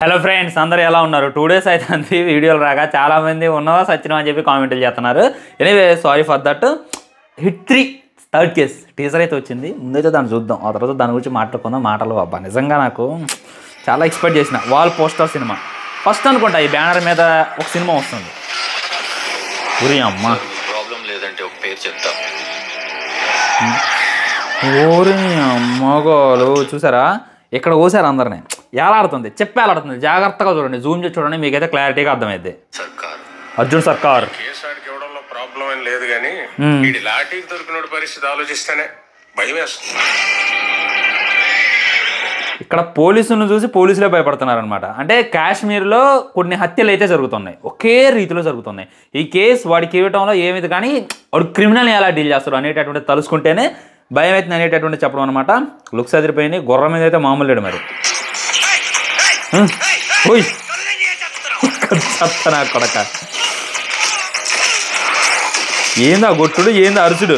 Hello friends, అందరూ ఎలా ఉన్నారు? 2 days అవుతుంది వీడియోలు రాగా. చాలామంది ఉన్నవా సచ్చినవా అని చెప్పి కామెంట్లు చేస్తున్నారు. Anyway sorry for that. Hit 3 third case teaser అయితే వచ్చింది. ముందైతే దాన్ని చూద్దాం, ఆ తర్వాత దాని గురించి మాట్లాడుకుందాం. మాటలు అబ్బా నిజంగా నాకు చాలా ఎక్స్పెక్ట్ చేసిన. వాల్ పోస్టర్ సినిమా ఫస్ట్ అనుకుంటా ఈ బ్యానర్ మీద ఒక సినిమా వస్తుంది. ఊరి అమ్మ ప్రాబ్లం లేదంటే ఒక పేరు చెప్తా. ఊరి అమ్మగోలు చూసారా? ఇక్కడ కోసారు అందరినీ. ఏలాడుతుంది, చెప్పేలాడుతుంది. జాగ్రత్తగా చూడండి, జూమ్ చేసి చూడండి, మీకైతే క్లారిటీగా అర్థమైంది. అర్జున్ సర్కార్ ప్రాబ్లం ఏం లేదు కానీ వీడి లాఠీకి దొరికిన పరిస్థితి ఆలోచిస్తేనే భయం వేస్తుంది. ఇక్కడ పోలీసులను చూసి పోలీసులే భయపడుతున్నారనమాట. అంటే కాశ్మీర్లో కొన్ని హత్యలు అయితే జరుగుతున్నాయి, ఒకే రీతిలో జరుగుతున్నాయి. ఈ కేసు వాడికి ఇవ్వటంలో ఏమిది కానీ వాడు క్రిమినల్ని ఎలా డీల్ చేస్తారు అనేటటువంటి తలుసుకుంటేనే భయం అవుతుంది అనేటటువంటి చెప్పడం అనమాట. లుక్స్ అదిరిపోయినాయి. గుర్రం మీద అయితే మామూలు లేడు మరి. చెప్తానా కొడక, ఏందా గొట్టుడు, ఏందా అరుచుడు.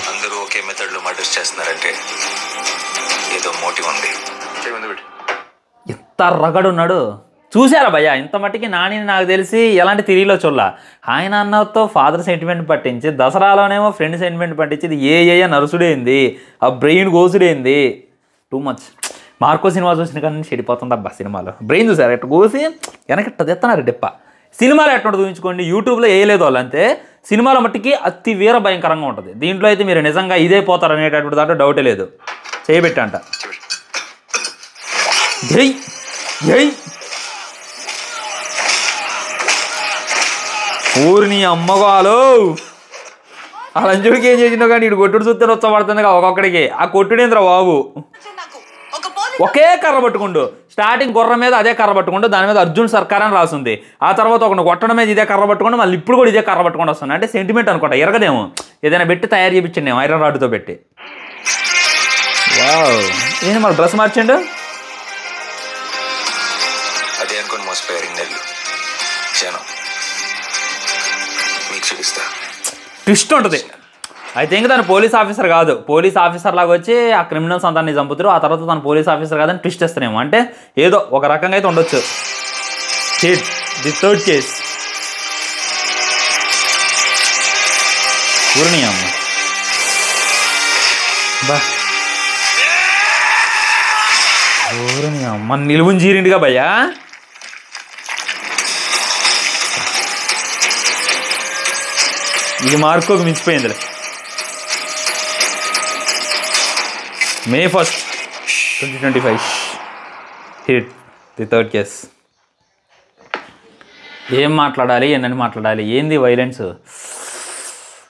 అందరూ ఒకే మెథడ్ లో మర్డర్స్ చేస్తున్నారంటే ఏదో మోటివ్ ఉంది. ఎంత రగడున్నాడు చూసారా భయ్యా? ఇంత మట్టికి నానిని నాకు తెలిసి ఎలాంటి తిరిగిలో చూడాల. ఆయన అన్నతో ఫాదర్ సెంటిమెంట్ పట్టించి, దసరాలోనేమో ఫ్రెండ్ సెంటిమెంట్ పట్టించి, ఇది ఏ నరుసుడేంది, ఆ బ్రెయిన్ కోసుడేంది. Too much. మార్కో సినిమా చూసిన కానీ చెడిపోతుంది అబ్బా సినిమాలో. బ్రెయిన్ చూసారు ఎట్ట కోసి వెనకట్ట తెస్తున్నారు డెప్ప. సినిమాలో ఎట్లా చూపించుకోండి, యూట్యూబ్లో వేయలేదు వాళ్ళు అంతే. సినిమాల మట్టికి అతి వీర భయంకరంగా ఉంటుంది. దీంట్లో అయితే మీరు నిజంగా ఇదే పోతారు అనేటటువంటి దాంట్లో డౌటే లేదు. చేయబెట్టంట. జై జై ఊరిని అమ్మగాలు. ఆ లంచుడికి ఏం చేసినావు కానీ ఇటు కొట్టుడు చూస్తే వచ్చబడుతుంది ఒక్కొక్కడికి. ఆ కొట్టుడేంద్ర బాబు ఒకే కర్ర పట్టుకుండు. స్టార్టింగ్ గుర్ర మీద అదే కర్ర పట్టుకుంటూ దాని మీద అర్జున్ సర్కార్ అని రాసింది. ఆ తర్వాత ఒకటి కొట్టడం మీద ఇదే కర్ర పట్టుకుంటూ మళ్ళీ ఇప్పుడు కూడా ఇదే కర్ర పట్టుకొని వస్తుంది. అంటే సెంటిమెంట్ అనుకుంటా, ఎరగదేమో. ఏదైనా పెట్టి తయారు చేయించండి ఐరన్ రాడ్తో పెట్టి. వావ్, ఏంటి మళ్ళీ డ్రెస్ మార్చండు. అదే అనుకుని మోసపోయారు నెల్లు జనం. మీకు చూపిస్తా. ట్విస్ట్ ఉంటుంది. ఐ థింక్ తను పోలీస్ ఆఫీసర్ కాదు, పోలీస్ ఆఫీసర్ లాగా వచ్చి ఆ క్రిమినల్స్ అంతా చంపుతారు. ఆ తర్వాత తను పోలీస్ ఆఫీసర్ కాదని ట్విస్ట్ చేస్తానేమో. అంటే ఏదో ఒక రకంగా అయితే ఉండొచ్చు. Hit the third case. ఊరిని అమ్మ బా, ఊరిని అమ్మ నిలువుని జీరిండిగా భయ్యా. ఇది మార్కోకి మించిపోయిందిలే. May 1st, 2025 hit the third case. ఏం మాట్లాడాలి, ఎన్నని మాట్లాడాలి, ఏంది వైలెన్స్,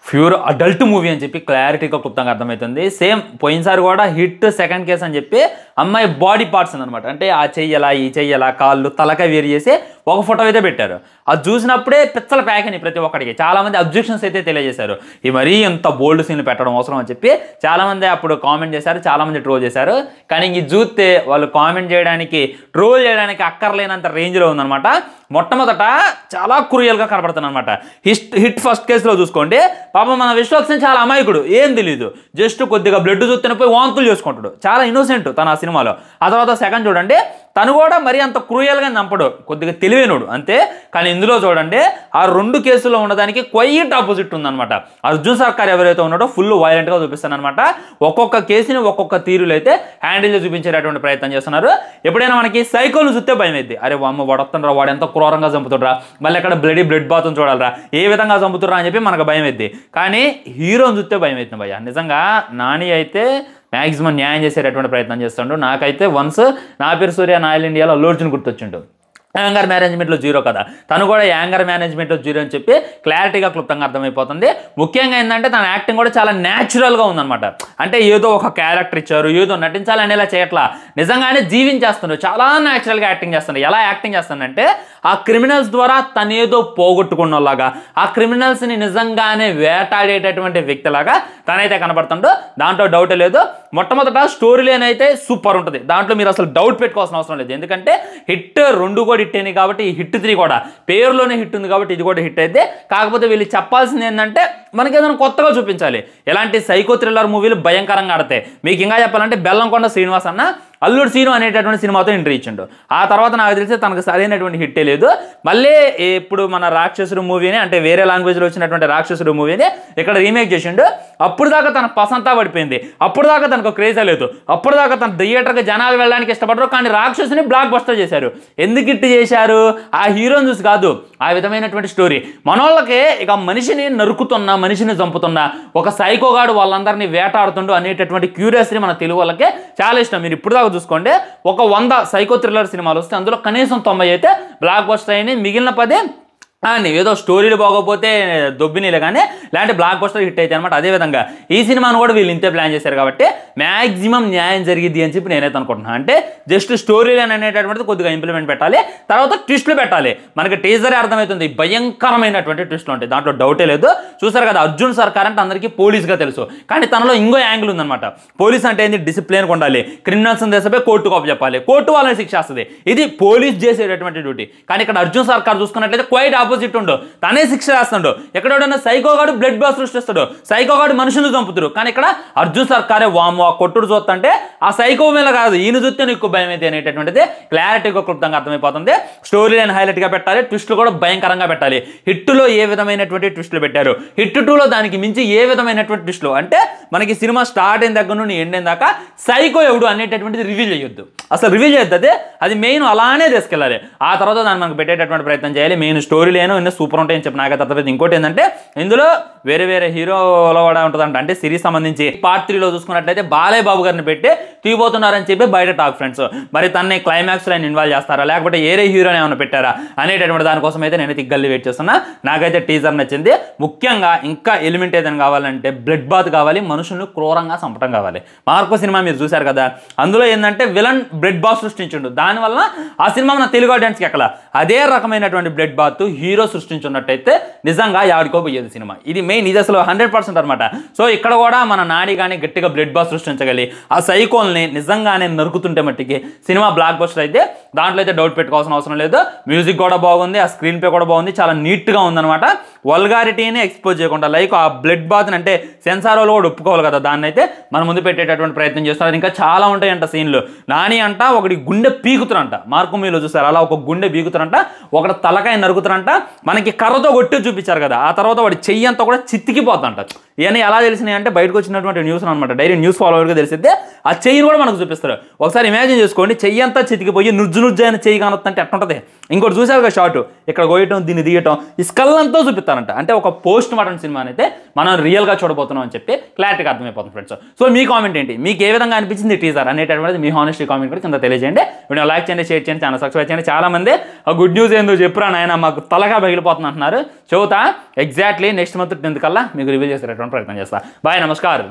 ప్యూర్ అడల్ట్ మూవీ అని చెప్పి క్లారిటీగా క్లుప్తంగా అర్థమవుతుంది. సేమ్ పోయినసారి కూడా హిట్ సెకండ్ కేస్ అని చెప్పి అమ్మాయి బాడీ పార్ట్స్ అనమాట. అంటే ఆ చెయ్యలా, ఈ చెయ్యలా, కాళ్ళు, తలకాయ వేరు చేసి ఒక ఫోటో అయితే పెట్టారు. అది చూసినప్పుడే పిచ్చల ప్యాక్ అని ప్రతి ఒక్కడికి. చాలామంది అబ్జెక్షన్స్ అయితే తెలియజేశారు. ఈ మరీ ఎంత బోల్డ్ సీన్లు పెట్టడం అవసరం అని చెప్పి చాలామంది అప్పుడు కామెంట్ చేశారు, చాలామంది ట్రోల్ చేశారు. కానీ ఇది చూస్తే వాళ్ళు కామెంట్ చేయడానికి, ట్రోల్ చేయడానికి అక్కర్లేనంత రేంజ్లో ఉందన్నమాట. మొట్టమొదట చాలా క్రూయల్గా కనపడుతుంది అనమాట. హిట్ ఫస్ట్ కేసులో చూసుకోండి, పాపం మన విశ్వక్సేన్ చాలా అమాయకుడు, ఏం తెలీదు. జస్ట్ కొద్దిగా బ్లడ్ చూస్తేనే పోయి వాంతులు చేసుకుంటాడు. చాలా ఇన్నోసెంట్ తన ఆ సినిమాలో. ఆ తర్వాత సెకండ్ చూడండి, తను కూడా మరీ అంత క్రూయల్గా చంపడు, కొద్దిగా తెలివైనడు అంతే. కానీ ఇందులో చూడండి, ఆ 2 కేసుల్లో ఉండడానికి క్వైట్ ఆపోజిట్ ఉందన్నమాట. అర్జున్ సర్కార్ ఎవరైతే ఉన్నాడో ఫుల్ వైలెంట్గా చూపిస్తానమాట. ఒక్కొక్క కేసుని ఒక్కొక్క తీరులో అయితే హ్యాండిల్గా చూపించేటటువంటి ప్రయత్నం చేస్తున్నారు. ఎప్పుడైనా మనకి సైకోలు చూస్తే భయం అయింది. అరే అమ్మ వాడొస్తుండ్రా, వాడు ఎంత క్రూరంగా చంపుతుండ్రా, మళ్ళీ ఎక్కడ బ్లడ్ బాత్రూమ్ చూడాలరా, ఏ విధంగా చంపుతుర్రా అని చెప్పి మనకు భయం అయింది. కానీ హీరోని చూస్తే భయం అవుతుంది భయ్య. నిజంగా నాని అయితే మ్యాక్సిమం న్యాయం చేసేటటువంటి ప్రయత్నం చేస్తుండు. నాకైతే వన్స్ నా పేరు సూర్య, నా ఆల్ ఇండియాలో అల్లు అర్జున్ గుర్తొచ్చిండు. యాంగర్ మేనేజ్మెంట్లో 0 కదా, తను కూడా యాంగర్ మేనేజ్మెంట్లో 0 అని చెప్పి క్లారిటీగా క్లుప్తంగా అర్థమైపోతుంది. ముఖ్యంగా ఏంటంటే తన యాక్టింగ్ కూడా చాలా న్యాచురల్గా ఉందన్నమాట. అంటే ఏదో ఒక క్యారెక్టర్ ఇచ్చారు, ఏదో నటించాలనేలా చేయట్లా, నిజంగానే జీవించేస్తున్నారు. చాలా న్యాచురల్గా యాక్టింగ్ చేస్తున్నారు. ఎలా యాక్టింగ్ చేస్తానంటే ఆ క్రిమినల్స్ ద్వారా తనేదో పోగొట్టుకున్నలాగా, ఆ క్రిమినల్స్ని నిజంగానే వేటాడేటటువంటి వ్యక్తిలాగా తనైతే కనబడుతుండో దాంట్లో డౌటే లేదు. మొట్టమొదట స్టోరీ లైన్ అయితే సూపర్ ఉంటుంది. దాంట్లో మీరు అసలు డౌట్ పెట్టుకోవాల్సిన అవసరం లేదు. ఎందుకంటే హిట్ 2 కూడా హిట్ అయినాయి కాబట్టి ఈ హిట్ 3 కూడా పేరులోనే హిట్ ఉంది కాబట్టి ఇది కూడా హిట్ అయితే, కాకపోతే వీళ్ళు చెప్పాల్సింది ఏంటంటే మనకి ఏదైనా కొత్తగా చూపించాలి. ఎలాంటి సైకో థ్రిల్లర్ మూవీలు భయంకరంగా ఆడతాయి. మీకు ఇంకా చెప్పాలంటే బెల్లంకొండ శ్రీనివాస్ అన్న అల్లుడు సీను అనేటటువంటి సినిమాతో ఎంట్రీ ఇచ్చిండు. ఆ తర్వాత నాకు తెలిసి తనకు సరైనటువంటి హిట్టే లేదు. మళ్ళీ ఇప్పుడు మన రాక్షసుడు మూవీని, అంటే వేరే లాంగ్వేజ్లో వచ్చినటువంటి రాక్షసుడు మూవీని ఇక్కడ రీమేక్ చేసిండు. అప్పుడు దాకా తన పసంతా పడిపోయింది, అప్పుడు దాకా తనకు క్రేజే లేదు, అప్పుడు దాకా తన థియేటర్కి జనాలు వెళ్ళడానికి ఇష్టపడరు. కానీ రాక్షసుని బ్లాక్ బస్టర్ చేశారు. ఎందుకు హిట్ చేశారు? ఆ హీరోని చూసి కాదు, ఆ విధమైనటువంటి స్టోరీ. మనోళ్ళకి ఇక మనిషిని నరుకుతున్నా, మనిషిని చంపుతున్నా, ఒక సైకోగాడు వాళ్ళందరినీ వేటాడుతుండు అనేటటువంటి క్యూరియాసిటీ మన తెలుగు వాళ్ళకే చాలా ఇష్టం. మీరు ఇప్పుడు దాకా చూసుకోండి, ఒక 100 సైకో థ్రిల్లర్ సినిమాలు వస్తే అందులో కనీసం 90 అయితే బ్లాక్ బస్టర్ అయినాయి. మిగిలిన 10 ఏదో స్టోరీలు బాగోపోతే దొబ్బినీలే కానీ ఇలాంటి బ్లాక్ బస్టర్ హిట్ అయితే అనమాట. అదేవిధంగా ఈ సినిమాను కూడా వీళ్ళు ఇంతే ప్లాన్ చేశారు కాబట్టి మ్యాక్సిమం న్యాయం జరిగిద్ది అని చెప్పి నేనైతే అనుకుంటున్నాను. అంటే జస్ట్ స్టోరీ లైన్ అనేటటువంటిది కొద్దిగా ఇంప్లిమెంట్ పెట్టాలి, తర్వాత ట్విస్టులు పెట్టాలి. మనకి టీజరే అర్థమవుతుంది, భయంకరమైనటువంటి ట్విస్టులు ఉంటాయి, దాంట్లో డౌటే లేదు. చూసారు కదా, అర్జున్ సర్కార్ అంటే అందరికీ పోలీస్గా తెలుసు, కానీ తనలో ఇంకో యాంగిల్ ఉందన్నమాట. పోలీస్ అంటే ఏంటి? డిసిప్లిన్గా ఉండాలి, క్రిమినల్స్ని తెసపై కోర్టు కాపు చెప్పాలి, కోర్టు వాళ్ళని శిక్ష వస్తుంది. ఇది పోలీస్ చేసేటటువంటి డ్యూటీ. కానీ ఇక్కడ అర్జున్ సర్కార్ చూసుకున్నట్లయితే క్వైట్ ఆపోజిట్ ఉండు, తనే శిక్ష రాస్తాడు. ఎక్కడైనా సైకోగాడు బ్లడ్ బాస్ సృష్టిస్తాడు, సైకోగాడు మనుషులు చంపుతారు. కానీ ఇక్కడ అర్జున్ సర్కారే వాము ఆ కొట్టుడు చూస్తుంటే ఆ సైకో మీద కాదు, ఈయన చూస్తే నీకు భయం అయితే అనేటటువంటిది క్లారిటీగా క్లుప్తంగా అర్థమైపోతుంది. స్టోరీ లైన్ హైలైట్గా పెట్టాలి, ట్విస్టులు కూడా భయంకరంగా పెట్టాలి. హిట్లో ఏ విధమైనటువంటి ట్విస్టులు పెట్టారు, హిట్ 2లో దానికి మించి ఏ విధమైనటువంటి ట్విస్టులు. అంటే మనకి సినిమా స్టార్ట్ అయిన దగ్గర నుండి ఎండ్ అయిన దాకా సైకో ఎవడు అనేటటువంటిది రివీల్ చేయొద్దు, అసలు రివీల్ చేయొద్దు. అది మెయిన్ అలానే తీసుకెళ్ళాలి. ఆ తర్వాత దాన్ని మనకు పెట్టేటటువంటి ప్రయత్నం చేయాలి. మెయిన్ స్టోరీ లేను ఇన్ని సూపర్ ఉంటాయని చెప్పి నాకైతే అర్థమైంది. ఇంకోటి ఏంటంటే ఇందులో వేరే వేరే హీరోలో కూడా ఉంటుందంట. అంటే సిరీస్ సంబంధించి పార్ట్ 3లో చూసుకున్నట్లయితే బాలయ్య బాబు గారిని పెట్టి తీయబోతున్నారని చెప్పి బయట టాక్ ఫ్రెండ్స్. మరి తనని క్లైమాక్స్లో ఆయన ఇన్వాల్వ్ చేస్తారా, లేకపోతే ఏరే హీరోని ఏమైనా పెట్టారా అనేటటువంటి దానికోసం అయితే నేను తిగ్గల్లి వెయిట్ చేస్తున్నా. నాకైతే టీజర్ నచ్చింది. ముఖ్యంగా ఇంకా ఎలిమెంట్ ఏదైనా కావాలంటే బ్లడ్ బాత్ కావాలి, మనుషులను క్రూరంగా చంపడం కావాలి. మార్కో సినిమా మీరు చూశారు కదా, అందులో ఏంటంటే విలన్ బ్లడ్ బాత్ సృష్టించుండు, దానివల్ల ఆ సినిమా మన తెలుగు ఆడియన్స్కి ఎక్కడ అదే రకమైనటువంటి బ్లడ్ బాత్ హీరో సృష్టించున్నట్టయితే నిజంగా ఆడుకోబోయేది సినిమా. ఇది మెయిన్, ఇది అసలు 100% అనమాట. సో ఇక్కడ కూడా మన నాని కానీ గట్టిగా బ్లడ్ బాత్ సృష్టించగలి ఆ సైకోల్ని నిజంగానే నరుకుతుంటే మట్టికి సినిమా బ్లాక్ బస్టర్ అయితే దాంట్లో అయితే డౌట్ పెట్టుకోవాల్సిన అవసరం లేదు. మ్యూజిక్ కూడా బాగుంది, ఆ స్క్రీన్ ప్లే కూడా బాగుంది, చాలా నీట్గా ఉందన్నమాట. వల్గారిటీని ఎక్స్పోజ్ చేయకుండా, లైక్ ఆ బ్లడ్ బాత్ని అంటే సెన్సార్ వాళ్ళు కూడా ఒప్పుకోవాలి కదా, దాన్ని అయితే మన ముందు పెట్టేటటువంటి ప్రయత్నం చేస్తున్నారు. ఇంకా చాలా ఉంటాయంట సీన్లు. నాని అంట ఒకటి గుండె పీకుతురంట, మార్కు మీలో చూసారు అలా ఒక గుండె పీకుతురంట, ఒకటి తలకాయ నరుకుతురంట. మనకి కర్రతో కొట్టి చూపించారు కదా, ఆ తర్వాత వాడి చెయ్యి అంతా కూడా చితికిపోతుంట. ఇవన్నీ ఎలా తెలిసినాయి అంటే బయటకు వచ్చినటువంటి న్యూస్ అనమాట, డైరీ న్యూస్ ఫాలోవర్గా తెలిసితే ఆ చెయ్యిని కూడా మనకు చూపిస్తారు. ఒకసారి ఇమాజిన్ చేసుకోండి, చెయ్యి అంతా చితికిపోయి నుజ్జు అయిన చెయ్యి కానొస్తుంటే ఎట్టుంటుంది. ఇంకోటి చూసారు కదా షార్ట్, ఇక్కడ కోయటం దీన్ని తీయటం, ఈ స్కల్ అంతా చూపిస్తారంట. అంటే ఒక పోస్ట్ మార్టం సినిమా అయితే మనం రియల్గా చూడబోతున్నాం అని చెప్పి క్లారిటీగా అర్థమైపోతుంది ఫ్రెండ్స్. సో మీ కామెంట్ ఏంటి, మీకు ఏ విధంగా అనిపించింది టీజర్ అనేటటువంటిది మీ హానెస్టీ కామెంట్ కూడా కింద తెలియజేయండి. వీడియో లైక్ చేయండి, షేర్ చేయండి, ఛానల్ సబ్స్క్రైబ్ చేయండి. చాలా మంది గుడ్ న్యూస్ ఏందో చెప్పురా నాయన, మాకు తలగా పగిలిపోతుంది అంటున్నారు. చెబుతా ఎగ్జాక్ట్లీ నెక్స్ట్ మంత్ 10th కల్లా మీకు రివీల్ చేసేటటువంటి ప్రయత్నం చేస్తా. బాయ్, నమస్కారం.